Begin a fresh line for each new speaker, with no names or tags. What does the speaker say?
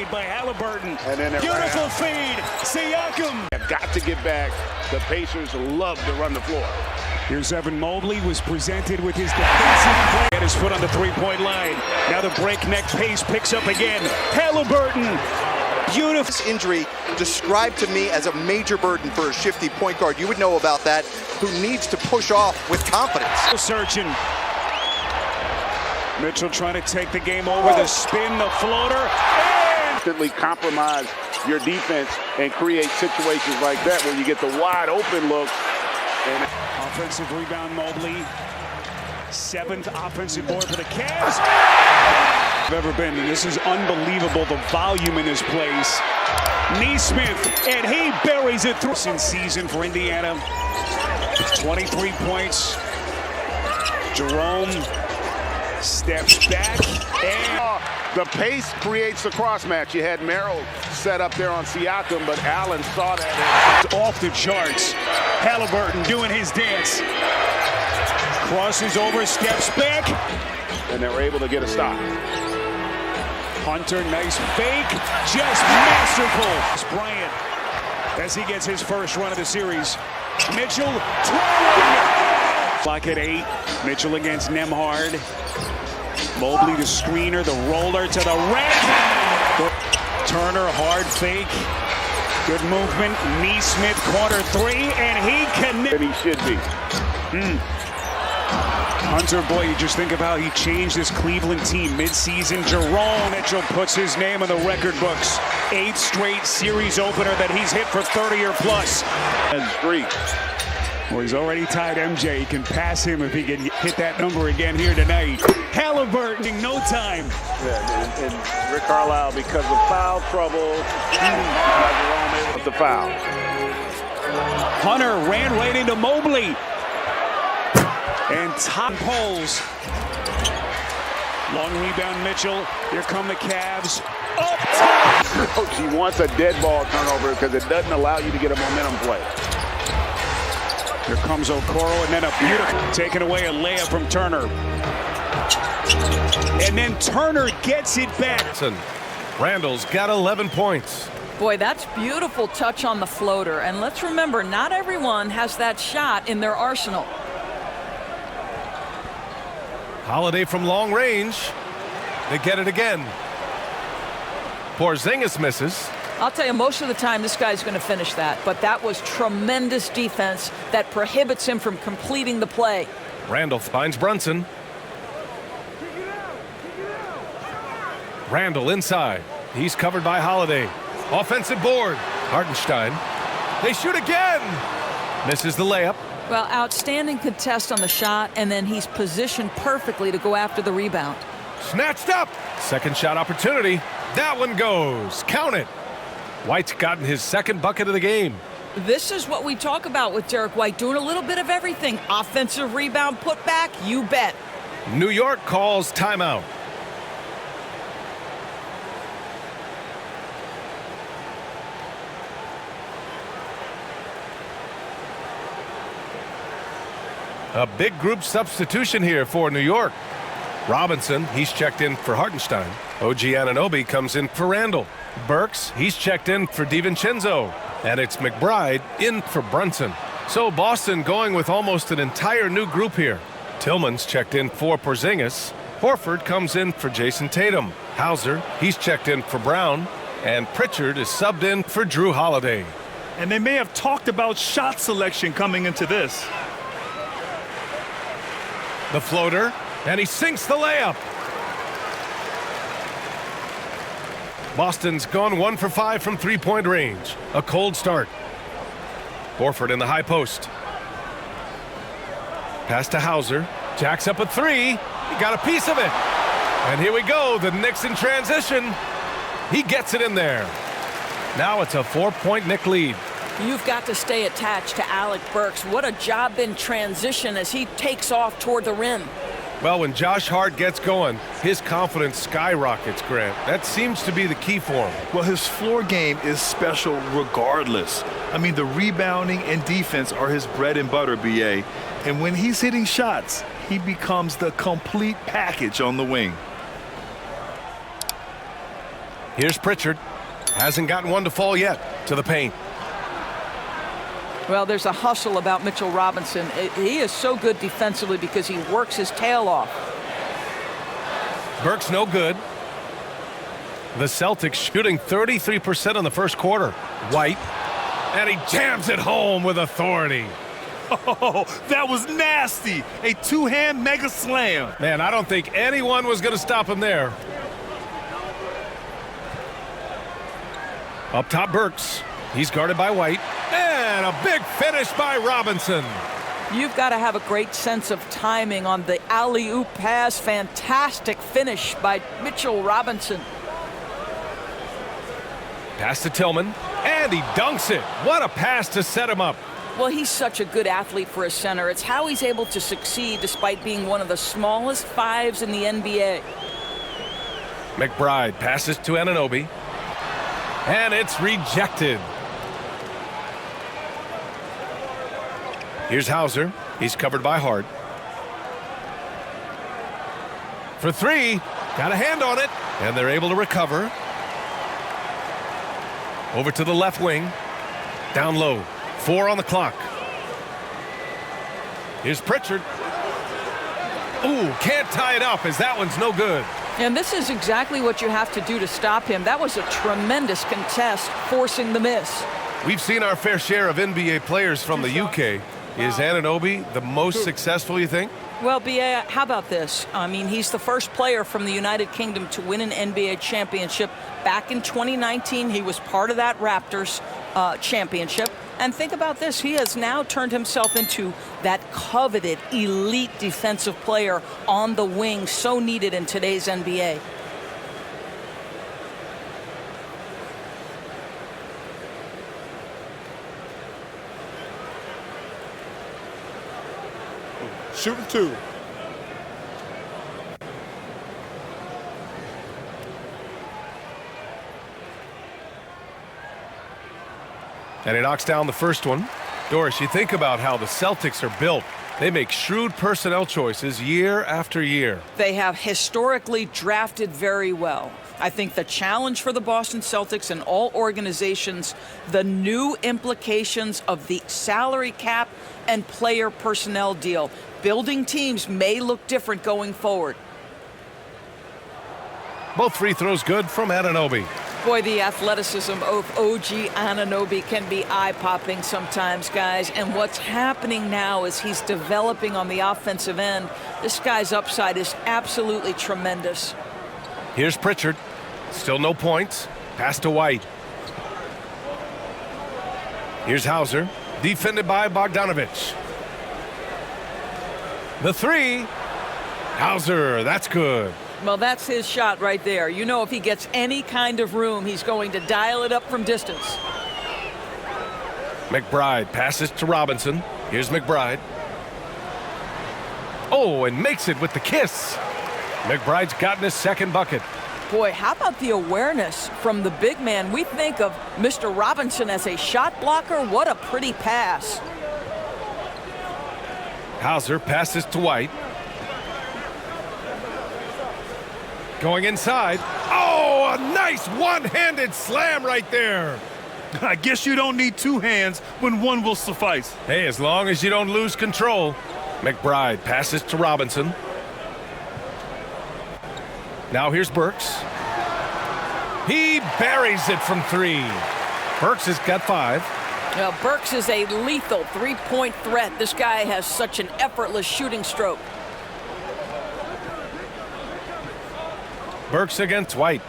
made by Haliburton.
And then
beautiful feed. Siakam.
Have got to get back. The Pacers love to run the floor.
Here's Evan Mobley, was presented with his defensive play. Had his foot on the three-point line. Now the breakneck pace picks up again. Haliburton. Beautiful.
This injury described to me as a major burden for a shifty point guard. You would know about that, who needs to push off with confidence.
Searching. Mitchell trying to take the game over. The spin, the floater. And
Constantly compromise your defense and create situations like that where you get the wide open look. And
offensive rebound, Mobley. 7th offensive board for the Cavs. Ever been, and this is unbelievable, the volume in this place. Neesmith, and he buries it through. In season for Indiana, 23 points. Jerome steps back, and
the pace creates the cross match. You had Merrill set up there on Siakam, but Allen saw that.
It's off the charts. Haliburton doing his dance. Crosses over, steps back.
And they were able to get a stop.
Hunter, nice fake, just masterful. Bryant, as he gets his first run of the series. Mitchell, twirling. Clock at 8. Mitchell against Nembhard. Mobley, the screener, the roller to the rack. Turner, hard fake. Good movement. Neesmith, corner 3, and he connects.
And he should be.
Hunter, boy, you just think of how he changed this Cleveland team midseason. Jerome Mitchell puts his name in the record books. 8th straight series opener that he's hit for 30 or plus.
And streak.
Well, he's already tied MJ. He can pass him if he can hit that number again here tonight. Haliburton, no time.
Yeah, and Rick Carlisle, because of foul trouble, Jerome with the foul.
Hunter ran right into Mobley. And top poles. Long rebound, Mitchell. Here come the Cavs. Up top.
He wants a dead ball turnover because it doesn't allow you to get a momentum play.
Here comes Okoro, and then a beautiful taking away a layup from Turner. And then Turner gets it back.
Randall's got 11 points.
Boy, that's beautiful touch on the floater. And let's remember, not everyone has that shot in their arsenal.
Holiday from long range. They get it again. Porzingis misses.
I'll tell you, most of the time this guy's going to finish that. But that was tremendous defense that prohibits him from completing the play.
Randall finds Brunson. Randall inside. He's covered by Holiday. Offensive board. Hartenstein. They shoot again. Misses the layup.
Well, outstanding contest on the shot, and then he's positioned perfectly to go after the rebound.
Snatched up. Second shot opportunity. That one goes. Count it. White's gotten his second bucket of the game.
This is what we talk about with Derek White, doing a little bit of everything. Offensive rebound, put back, you bet.
New York calls timeout. A big group substitution here for New York. Robinson, he's checked in for Hartenstein. OG Anunoby comes in for Randall. Burks, he's checked in for DiVincenzo. And it's McBride in for Brunson. So Boston going with almost an entire new group here. Tillman's checked in for Porzingis. Horford comes in for Jason Tatum. Hauser, he's checked in for Brown. And Pritchard is subbed in for Drew Holiday.
And they may have talked about shot selection coming into this.
The floater, and he sinks the layup. Boston's gone 1 for 5 from three-point range. A cold start. Horford in the high post. Pass to Hauser. Jacks up a 3. He got a piece of it. And here we go. The Knicks in transition. He gets it in there. Now it's a 4-point Knick lead.
You've got to stay attached to Alec Burks. What a job in transition as he takes off toward the rim.
Well, when Josh Hart gets going, his confidence skyrockets, Grant. That seems to be the key for him.
Well, his floor game is special regardless. I mean, the rebounding and defense are his bread and butter, BA. And when he's hitting shots, he becomes the complete package on the wing.
Here's Pritchard. Hasn't gotten one to fall yet to the paint.
Well, there's a hustle about Mitchell Robinson. He is so good defensively because he works his tail off.
Burks no good. The Celtics shooting 33% in the first quarter. White. And he jams it home with authority.
Oh, that was nasty. A two-hand mega slam.
Man, I don't think anyone was going to stop him there. Up top, Burks. He's guarded by White. And a big finish by Robinson.
You've got to have a great sense of timing on the alley-oop pass. Fantastic finish by Mitchell Robinson.
Pass to Tillman. And he dunks it. What a pass to set him up.
Well, he's such a good athlete for a center. It's how he's able to succeed despite being one of the smallest fives in the NBA.
McBride passes to Anunoby. And it's rejected. Here's Hauser. He's covered by Hart. For three. Got a hand on it. And they're able to recover. Over to the left wing. Down low. 4 on the clock. Here's Pritchard. Ooh, can't tie it up as that one's no good.
And this is exactly what you have to do to stop him. That was a tremendous contest, forcing the miss.
We've seen our fair share of NBA players from the UK. Is Anunoby the most successful, you think?
Well, B.A., how about this? I mean, he's the first player from the United Kingdom to win an NBA championship. Back in 2019, he was part of that Raptors championship. And think about this. He has now turned himself into that coveted elite defensive player on the wing, so needed in today's NBA.
Shooting 2.
And he knocks down the first one. Doris, you think about how the Celtics are built. They make shrewd personnel choices year after year.
They have historically drafted very well. I think the challenge for the Boston Celtics and all organizations, the new implications of the salary cap and player personnel deal. Building teams may look different going forward.
Both free throws good from Anunoby.
Boy, the athleticism of OG Anunoby can be eye-popping sometimes, guys. And what's happening now is he's developing on the offensive end. This guy's upside is absolutely tremendous.
Here's Pritchard. Still no points. Pass to White. Here's Hauser. Defended by Bogdanovich. The three. Hauser, that's good.
Well, that's his shot right there. You know, if he gets any kind of room, he's going to dial it up from distance.
McBride passes to Robinson. Here's McBride. Oh, and makes it with the kiss. McBride's gotten his second bucket.
Boy, how about the awareness from the big man? We think of Mr. Robinson as a shot blocker. What a pretty pass.
Hauser passes to White. Going inside. Oh, a nice one-handed slam right there.
I guess you don't need two hands when one will suffice.
Hey, as long as you don't lose control. McBride passes to Robinson. Now here's Burks. He buries it from three. Burks has got 5.
Now, Burks is a lethal three-point threat. This guy has such an effortless shooting stroke.
Burks against White.